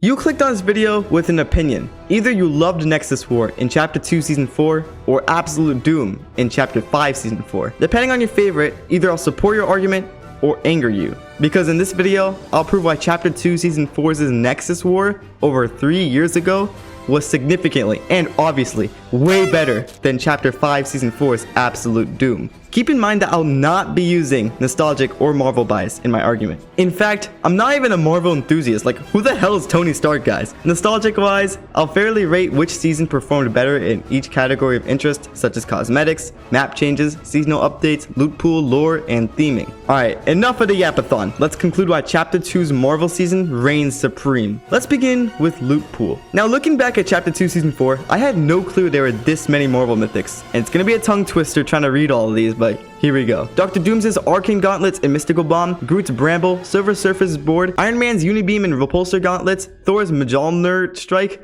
You clicked on this video with an opinion. Either you loved Nexus War in Chapter 2 Season 4 or Absolute Doom in Chapter 5 Season 4. Depending on your favorite, either I'll support your argument or anger you. Because in this video, I'll prove why Chapter 2 Season 4's Nexus War over 3 years ago was significantly and obviously way better than Chapter 5 Season 4's Absolute Doom. Keep in mind that I'll not be using nostalgic or Marvel bias in my argument. In fact, I'm not even a Marvel enthusiast. Like, who the hell is Tony Stark, guys? Nostalgic wise, I'll fairly rate which season performed better in each category of interest, such as cosmetics, map changes, seasonal updates, loot pool, lore, and theming. Alright, enough of the yapathon. Let's conclude why Chapter 2's Marvel season reigns supreme. Let's begin with loot pool. Now, looking back at Chapter 2 Season 4, I had no clue there were this many Marvel mythics, and it's gonna be a tongue twister trying to read all of these, but here we go. Dr. Doom's Arcane Gauntlets and Mystical Bomb, Groot's Bramble, Silver Surfer's Board, Iron Man's Unibeam and Repulsor Gauntlets, Thor's Mjolnir Strike.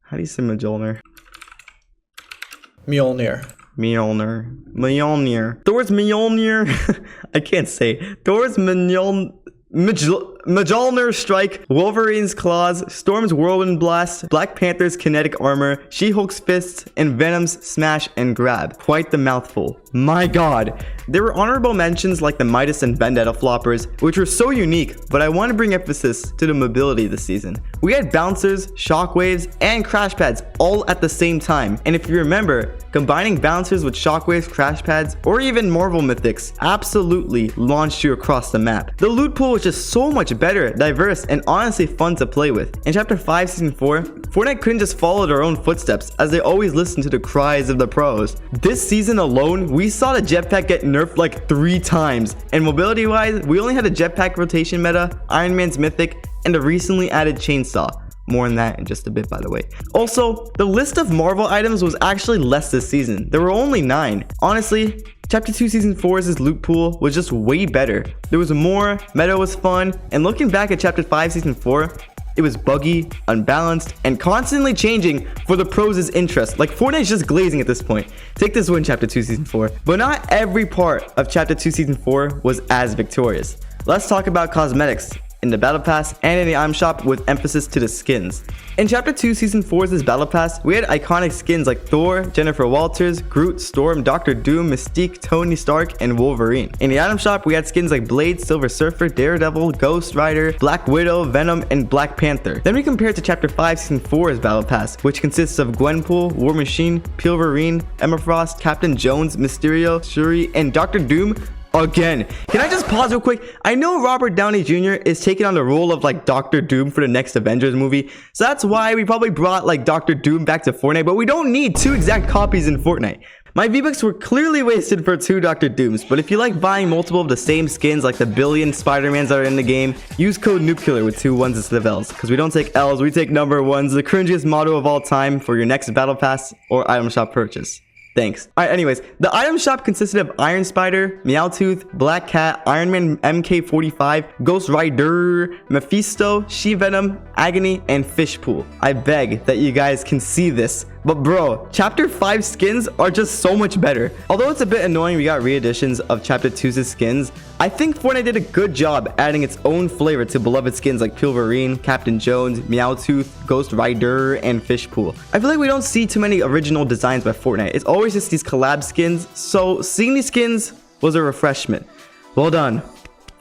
How do you say Mjolnir? Mjolnir. Thor's Mjolnir. I can't say. Thor's Mjolnir Strike, Wolverine's Claws, Storm's Whirlwind Blast, Black Panther's Kinetic Armor, She-Hulk's Fists, and Venom's Smash and Grab. Quite the mouthful. My god. There were honorable mentions like the Midas and Vendetta floppers, which were so unique, but I want to bring emphasis to the mobility this season. We had bouncers, shockwaves, and crash pads all at the same time, and if you remember, combining bouncers with shockwaves, crash pads, or even Marvel mythics absolutely launched you across the map. The loot pool was just so much better, diverse, and honestly fun to play with. In Chapter 5 Season 4, Fortnite couldn't just follow their own footsteps, as they always listened to the cries of the pros. This season alone, we saw the jetpack get nerfed like 3 times, and mobility wise, we only had a jetpack rotation meta, Iron Man's mythic, and a recently added chainsaw. More on that in just a bit, by the way. Also, the list of Marvel items was actually less this season. There were only 9. Honestly, Chapter 2 Season 4's loot pool was just way better. There was more, meta was fun, and looking back at Chapter 5 Season 4, it was buggy, unbalanced, and constantly changing for the pros' interest. Like, Fortnite's just glazing at this point. Take this win, Chapter 2 Season 4. But not every part of Chapter 2 Season 4 was as victorious. Let's talk about cosmetics in the Battle Pass and in the item shop with emphasis to the skins. In Chapter 2 Season 4's Battle Pass, we had iconic skins like Thor, Jennifer Walters, Groot, Storm, Dr. Doom, Mystique, Tony Stark, and Wolverine. In the item shop, we had skins like Blade, Silver Surfer, Daredevil, Ghost Rider, Black Widow, Venom, and Black Panther. Then we compare it to Chapter 5 Season 4's Battle Pass, which consists of Gwenpool, War Machine, Pilverine, Emma Frost, Captain Jones, Mysterio, Shuri, and Dr. Doom. Again, can I just pause real quick? I know Robert Downey Jr. is taking on the role of like Dr. Doom for the next Avengers movie, so that's why we probably brought like Dr. Doom back to Fortnite, but we don't need 2 exact copies in Fortnite. My V-Bucks were clearly wasted for 2 Dr. Dooms, but if you like buying multiple of the same skins like the billion Spider-Mans that are in the game, use code NoobKiller with 2 ones instead of L's, because we don't take L's, we take number 1s, the cringiest motto of all time for your next Battle Pass or item shop purchase. Thanks. Alright, anyways, the item shop consisted of Iron Spider, Meowtooth, Black Cat, Iron Man MK45, Ghost Rider, Mephisto, She-Venom, Agony, and Fishpool. I beg that you guys can see this, but bro, Chapter 5 skins are just so much better. Although it's a bit annoying we got re-editions of Chapter 2's skins, I think Fortnite did a good job adding its own flavor to beloved skins like Pilverine, Captain Jones, Meowtooth, Ghost Rider, and Fishpool. I feel like we don't see too many original designs by Fortnite. It's always just these collab skins, so seeing these skins was a refreshment. Well done,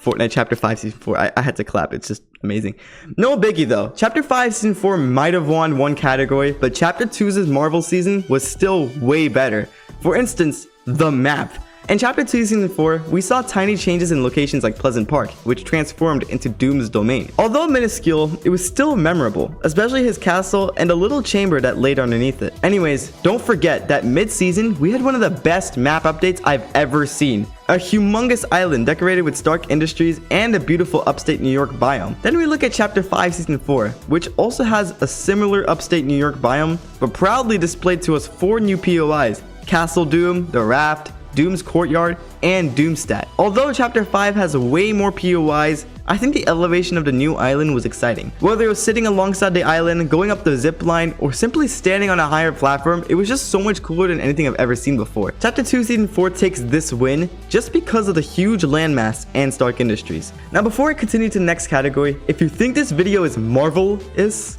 Fortnite Chapter 5 Season 4. I had to clap. It's just amazing. No biggie though. Chapter 5 Season 4 might have won one category, but Chapter 2's Marvel season was still way better. For instance, the map. In Chapter 2 Season 4, we saw tiny changes in locations like Pleasant Park, which transformed into Doom's domain. Although minuscule, it was still memorable, especially his castle and a little chamber that laid underneath it. Anyways, don't forget that mid-season, we had one of the best map updates I've ever seen. A humongous island decorated with Stark Industries and a beautiful upstate New York biome. Then we look at Chapter 5 Season 4, which also has a similar upstate New York biome, but proudly displayed to us 4 new POIs: Castle Doom, the Raft, Doom's Courtyard, and Doomstat. Although Chapter 5 has way more POIs, I think the elevation of the new island was exciting. Whether it was sitting alongside the island, going up the zip line, or simply standing on a higher platform, it was just so much cooler than anything I've ever seen before. Chapter 2 Season 4 takes this win just because of the huge landmass and Stark Industries. Now before I continue to the next category, if you think this video is marvelous,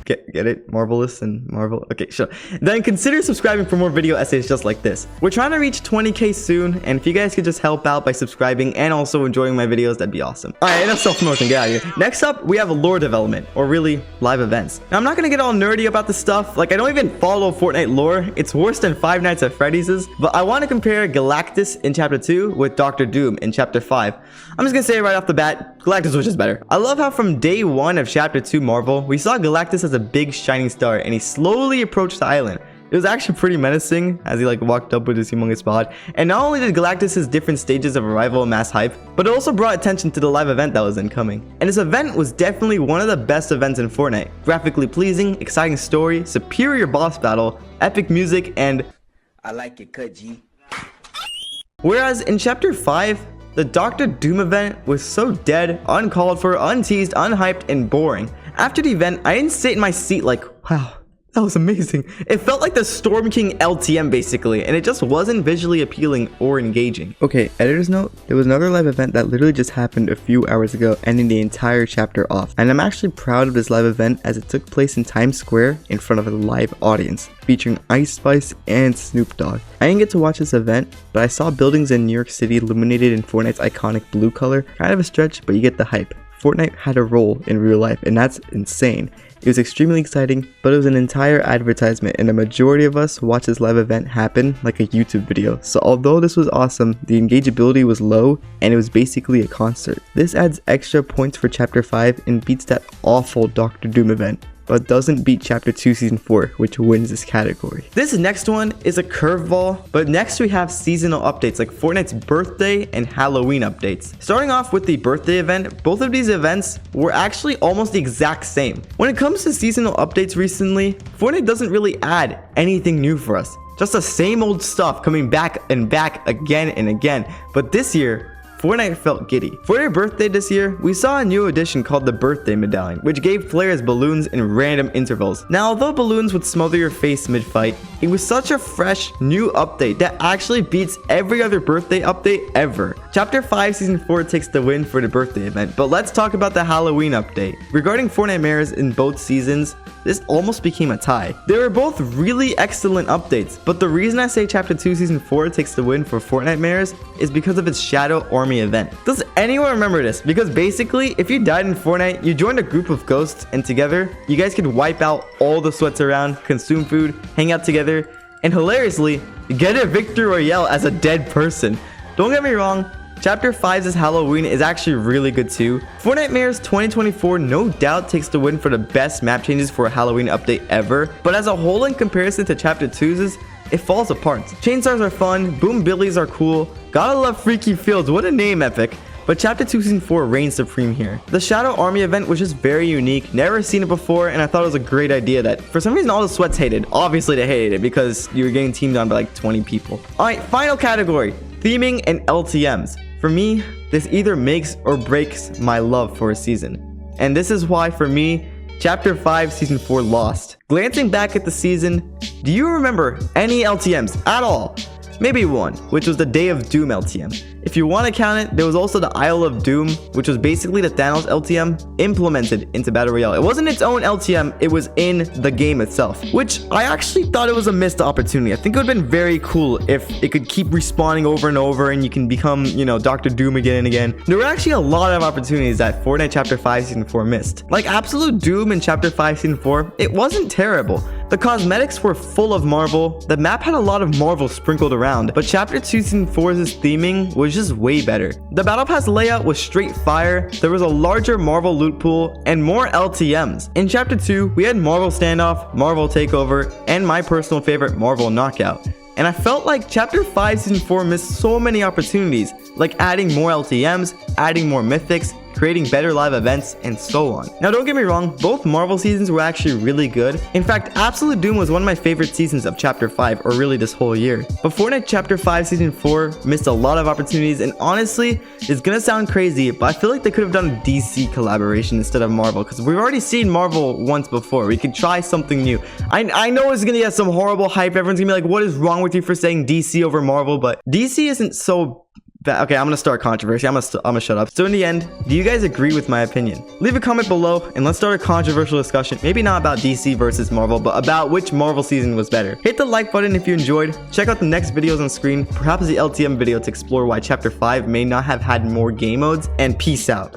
Get it? Marvelous and Marvel? Okay, sure. Then consider subscribing for more video essays just like this. We're trying to reach 20k soon, and if you guys could just help out by subscribing and also enjoying my videos, that'd be awesome. Alright, enough self-promotion, get out of here. Next up, we have lore development, or really, live events. Now, I'm not gonna get all nerdy about this stuff. Like, I don't even follow Fortnite lore. It's worse than Five Nights at Freddy's, but I want to compare Galactus in Chapter 2 with Dr. Doom in Chapter 5. I'm just gonna say right off the bat, Galactus was just better. I love how from day 1 of Chapter 2 Marvel, we saw Galactus as a big shining star, and he slowly approached the island. It was actually pretty menacing as he walked up with his humongous pod. And not only did Galactus' different stages of arrival and mass hype, but it also brought attention to the live event that was incoming. And this event was definitely one of the best events in Fortnite. Graphically pleasing, exciting story, superior boss battle, epic music, and I like it, cut G. Whereas in Chapter 5, the Dr. Doom event was so dead, uncalled for, unteased, unhyped, and boring. After the event, I didn't sit in my seat like, wow, that was amazing. It felt like the Storm King LTM basically, and it just wasn't visually appealing or engaging. Okay, editor's note, there was another live event that literally just happened a few hours ago, ending the entire chapter off. And I'm actually proud of this live event as it took place in Times Square in front of a live audience, featuring Ice Spice and Snoop Dogg. I didn't get to watch this event, but I saw buildings in New York City illuminated in Fortnite's iconic blue color. Kind of a stretch, but you get the hype. Fortnite had a role in real life, and that's insane. It was extremely exciting, but it was an entire advertisement, and the majority of us watched this live event happen like a YouTube video. So although this was awesome, the engageability was low, and it was basically a concert. This adds extra points for Chapter 5 and beats that awful Dr. Doom event, but doesn't beat Chapter 2 Season 4, which wins this category. This next one is a curveball, but next we have seasonal updates like Fortnite's birthday and Halloween updates. Starting off with the birthday event, both of these events were actually almost the exact same. When it comes to seasonal updates recently, Fortnite doesn't really add anything new for us. Just the same old stuff coming back and back again and again. But this year, Fortnite felt giddy. For their birthday this year, we saw a new addition called the Birthday Medallion, which gave players balloons in random intervals. Now, although balloons would smother your face mid-fight, it was such a fresh, new update that actually beats every other birthday update ever. Chapter 5 Season 4 takes the win for the birthday event, but let's talk about the Halloween update. Regarding Fortnite mares in both seasons, this almost became a tie. They were both really excellent updates, but the reason I say Chapter 2 Season 4 takes the win for Fortnite mares is because of its Shadow Army event. Does anyone remember this? Because basically, if you died in Fortnite, you joined a group of ghosts, and together, you guys could wipe out all the sweats around, consume food, hang out together, and hilariously, get a Victory Royale as a dead person. Don't get me wrong, Chapter 5's Halloween is actually really good too. Fortnite Mares 2024 no doubt takes the win for the best map changes for a Halloween update ever, but as a whole in comparison to Chapter 2's, it falls apart. Chainsaws are fun, Boom Billies are cool, gotta love Freaky Fields, what a name epic. But Chapter 2 Season 4 reigns supreme here. The Shadow Army event was just very unique, never seen it before, and I thought it was a great idea that for some reason all the sweats hated. Obviously they hated it because you were getting teamed on by like 20 people. Alright, final category, theming and LTMs. For me, this either makes or breaks my love for a season. And this is why for me, Chapter 5 Season 4 lost. Glancing back at the season, do you remember any LTMs at all? Maybe one, which was the Day of Doom LTM. If you want to count it, there was also the Isle of Doom, which was basically the Thanos LTM implemented into Battle Royale. It wasn't its own LTM, it was in the game itself, which I actually thought it was a missed opportunity. I think it would have been very cool if it could keep respawning over and over and you can become, you know, Dr. Doom again and again. There were actually a lot of opportunities that Fortnite Chapter 5 Season 4 missed. Like Absolute Doom in Chapter 5 Season 4, it wasn't terrible. The cosmetics were full of Marvel, the map had a lot of Marvel sprinkled around, but Chapter 2 Season 4's theming was just way better. The Battle Pass layout was straight fire, there was a larger Marvel loot pool, and more LTMs. In Chapter 2, we had Marvel Standoff, Marvel Takeover, and my personal favorite, Marvel Knockout. And I felt like Chapter 5 Season 4 missed so many opportunities, like adding more LTMs, adding more mythics, creating better live events, and so on. Now don't get me wrong, both Marvel seasons were actually really good. In fact, Absolute Doom was one of my favorite seasons of Chapter 5, or really this whole year. But Fortnite Chapter 5 Season 4 missed a lot of opportunities, and honestly, it's gonna sound crazy, but I feel like they could have done a DC collaboration instead of Marvel, because we've already seen Marvel once before. We could try something new. I know it's gonna get some horrible hype. Everyone's gonna be like, what is wrong with you for saying DC over Marvel? But DC isn't so bad. Okay, I'm gonna start controversy. I'm gonna shut up. So in the end, do you guys agree with my opinion? Leave a comment below and let's start a controversial discussion. Maybe not about DC versus Marvel, but about which Marvel season was better. Hit the like button if you enjoyed. Check out the next videos on screen, perhaps the LTM video to explore why Chapter 5 may not have had more game modes, and peace out.